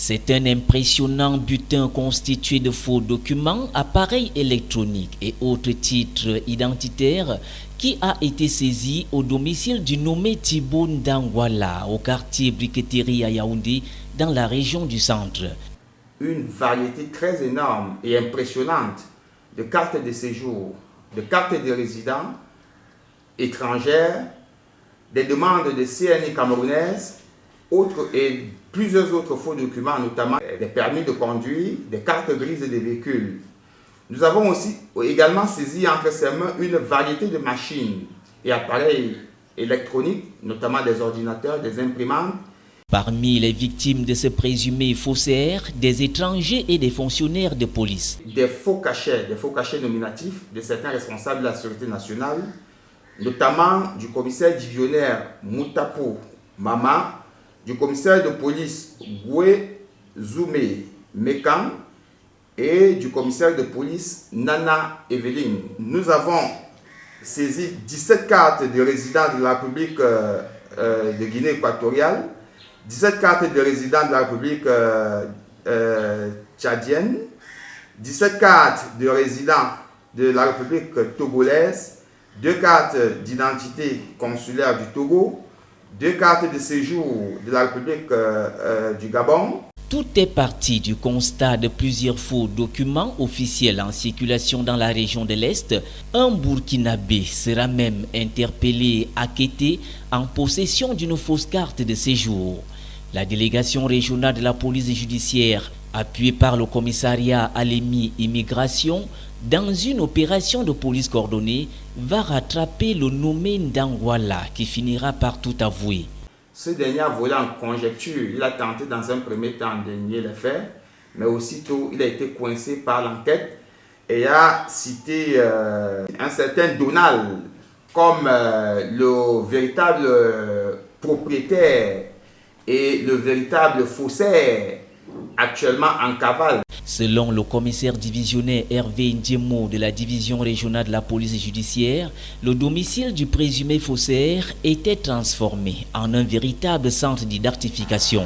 C'est un impressionnant butin constitué de faux documents, appareils électroniques et autres titres identitaires qui a été saisi au domicile du nommé Thibaut Ndangwala au quartier Briqueterie à Yaoundé dans la région du centre. Une variété très énorme et impressionnante de cartes de séjour, de cartes de résidents étrangères, des demandes de CNI camerounaises, et plusieurs autres faux documents, notamment des permis de conduire, des cartes grises des véhicules. Nous avons aussi également saisi entre ses mains une variété de machines et appareils électroniques, notamment des ordinateurs, des imprimantes. Parmi les victimes de ce présumé faussaire, des étrangers et des fonctionnaires de police. Des faux cachets nominatifs de certains responsables de la sécurité nationale, notamment du commissaire divisionnaire Moutapo Mama, du commissaire de police Goué Zoumé Mekan et du commissaire de police Nana Eveline. Nous avons saisi 17 cartes de résidents de la République de Guinée équatoriale, 17 cartes de résidents de la République tchadienne, 17 cartes de résidents de la République togolaise, 2 cartes d'identité consulaire du Togo, 2 cartes de séjour de la République du Gabon. Tout est parti du constat de plusieurs faux documents officiels en circulation dans la région de l'Est. Un Burkinabé sera même interpellé à Kété en possession d'une fausse carte de séjour. La délégation régionale de la police judiciaire, appuyée par le commissariat Alémi Immigration, dans une opération de police coordonnée, va rattraper le nommé Ndangwala qui finira par tout avouer. Ce dernier a volé en conjecture. Il a tenté dans un premier temps de nier les faits, mais aussitôt il a été coincé par l'enquête et a cité un certain Donald comme le véritable propriétaire et le véritable faussaire actuellement en cavale. Selon le commissaire divisionnaire Hervé Ndiemo de la division régionale de la police judiciaire, le domicile du présumé faussaire était transformé en un véritable centre d'identification.